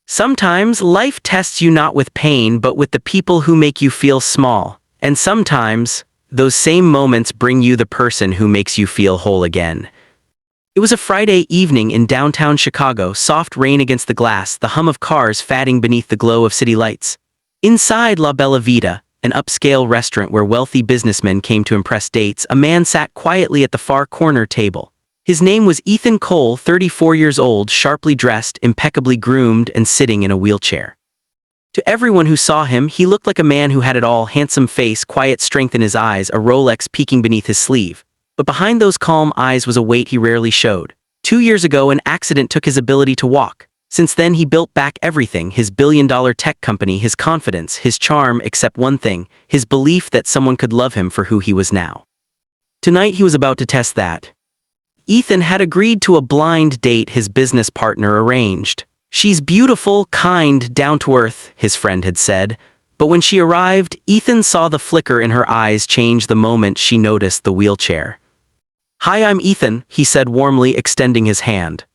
Sometimes life tests you not with pain but with the people who make you feel small. And sometimes, those same moments bring you the person who makes you feel whole again. It was a Friday evening in downtown Chicago, soft rain against the glass, the hum of cars fatting beneath the glow of city lights. Inside La Bella Vita, an upscale restaurant where wealthy businessmen came to impress dates, a man sat quietly at the far corner table. His name was Ethan Cole, 34 years old, sharply dressed, impeccably groomed, and sitting in a wheelchair. To everyone who saw him, he looked like a man who had it all: handsome face, quiet strength in his eyes, a Rolex peeking beneath his sleeve. But behind those calm eyes was a weight he rarely showed. 2 years ago, an accident took his ability to walk. Since then, he built back everything: his billion-dollar tech company, his confidence, his charm, except one thing: his belief that someone could love him for who he was now. Tonight, he was about to test that. Ethan had agreed to a blind date his business partner arranged. "She's beautiful, kind, down-to-earth," his friend had said. But when she arrived, Ethan saw the flicker in her eyes change the moment she noticed the wheelchair. "Hi, I'm Ethan," he said warmly, extending his hand.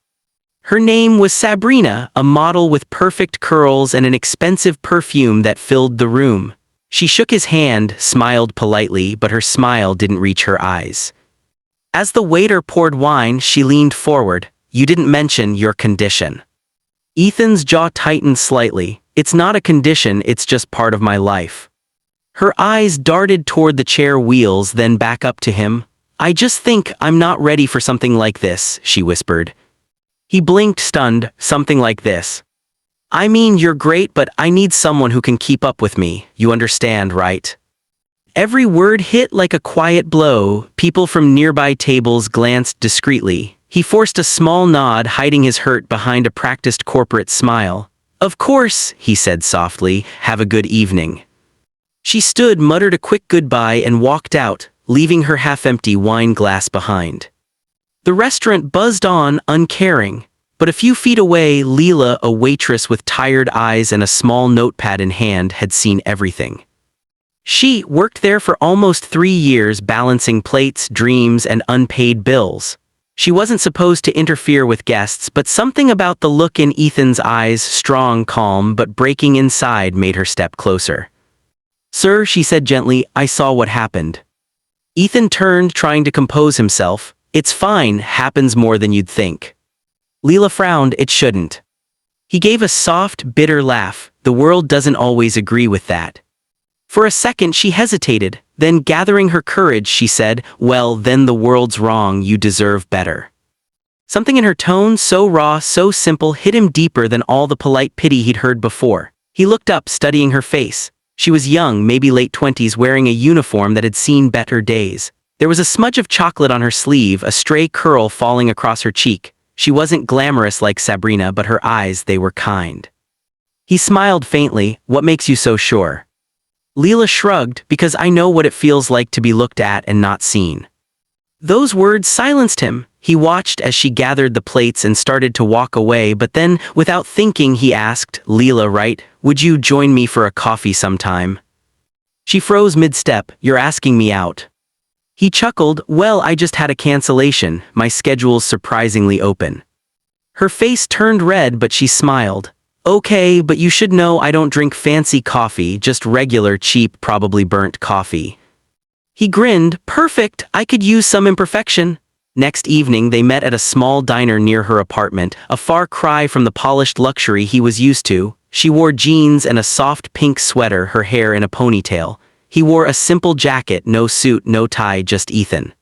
Her name was Sabrina, a model with perfect curls and an expensive perfume that filled the room. She shook his hand, smiled politely, but her smile didn't reach her eyes. As the waiter poured wine, she leaned forward. "You didn't mention your condition." Ethan's jaw tightened slightly. "It's not a condition, it's just part of my life." Her eyes darted toward the chair wheels, then back up to him. "I just think I'm not ready for something like this," she whispered. He blinked, stunned. "Something like this?" "I mean, you're great, but I need someone who can keep up with me. You understand, right?" Every word hit like a quiet blow. People from nearby tables glanced discreetly. He forced a small nod, hiding his hurt behind a practiced corporate smile. "Of course," he said softly. "Have a good evening." She stood, muttered a quick goodbye, and walked out, leaving her half-empty wine glass behind. The restaurant buzzed on, uncaring. But a few feet away, Leela, a waitress with tired eyes and a small notepad in hand, had seen everything. She worked there for almost 3 years, balancing plates, dreams, and unpaid bills. She wasn't supposed to interfere with guests, but something about the look in Ethan's eyes, strong, calm, but breaking inside, made her step closer. "Sir," she said gently, "I saw what happened." Ethan turned, trying to compose himself. "It's fine, happens more than you'd think." Leela frowned. "It shouldn't." He gave a soft, bitter laugh. "The world doesn't always agree with that." For a second she hesitated, then gathering her courage she said, "Well, then the world's wrong, you deserve better." Something in her tone, so raw, so simple, hit him deeper than all the polite pity he'd heard before. He looked up, studying her face. She was young, maybe late 20s, wearing a uniform that had seen better days. There was a smudge of chocolate on her sleeve, a stray curl falling across her cheek. She wasn't glamorous like Sabrina, but her eyes, they were kind. He smiled faintly. "What makes you so sure?" Leela shrugged. "Because I know what it feels like to be looked at and not seen." Those words silenced him. He watched as she gathered the plates and started to walk away, but then, without thinking, he asked, "Leela, right? Would you join me for a coffee sometime?" She froze mid-step. "You're asking me out?" He chuckled. "Well, I just had a cancellation. My schedule's surprisingly open." Her face turned red, but she smiled. "Okay, but you should know I don't drink fancy coffee, just regular, cheap, probably burnt coffee." He grinned. "Perfect, I could use some imperfection." Next evening they met at a small diner near her apartment, a far cry from the polished luxury he was used to. She wore jeans and a soft pink sweater, her hair in a ponytail. He wore a simple jacket, no suit, no tie, just Ethan.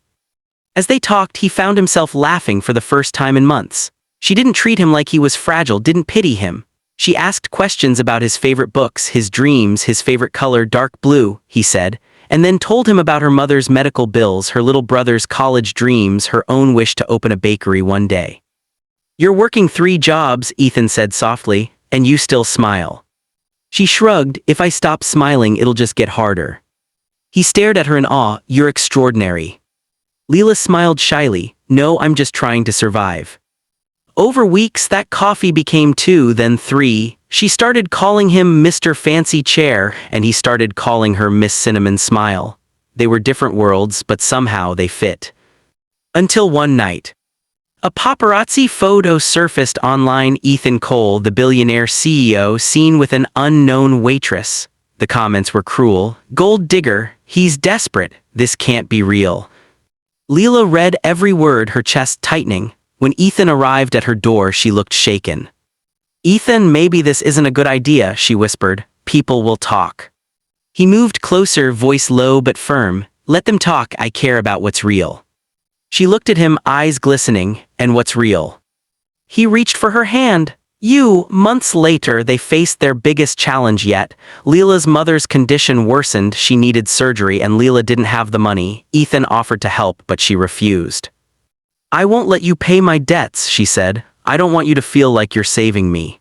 As they talked, he found himself laughing for the first time in months. She didn't treat him like he was fragile, didn't pity him. She asked questions about his favorite books, his dreams, his favorite color, dark blue, he said, and then told him about her mother's medical bills, her little brother's college dreams, her own wish to open a bakery one day. "You're working 3 jobs, Ethan said softly, "and you still smile." She shrugged. "If I stop smiling, it'll just get harder." He stared at her in awe. "You're extraordinary." Leela smiled shyly. "No, I'm just trying to survive." Over weeks, that coffee became 2, then 3. She started calling him Mr. Fancy Chair, and he started calling her Miss Cinnamon Smile. They were different worlds, but somehow they fit. Until one night. A paparazzi photo surfaced online. Ethan Cole, the billionaire CEO, seen with an unknown waitress. The comments were cruel. Gold digger, he's desperate, this can't be real. Leela read every word, her chest tightening. When Ethan arrived at her door, she looked shaken. Ethan, maybe this isn't a good idea, she whispered. People will talk. He moved closer, voice low but firm. Let them talk, I care about what's real. She looked at him, eyes glistening. And what's real? He reached for her hand. Months later, they faced their biggest challenge yet. Leela's mother's condition worsened, she needed surgery, and Leela didn't have the money. Ethan offered to help, but she refused. I won't let you pay my debts, she said. I don't want you to feel like you're saving me.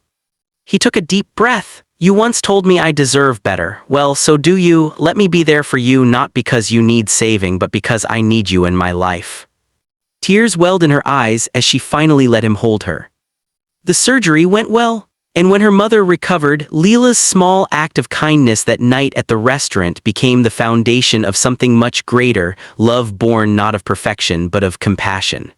He took a deep breath. You once told me I deserve better. Well, so do you. Let me be there for you, not because you need saving, but because I need you in my life. Tears welled in her eyes as she finally let him hold her. The surgery went well, and when her mother recovered, Leela's small act of kindness that night at the restaurant became the foundation of something much greater, love born not of perfection but of compassion.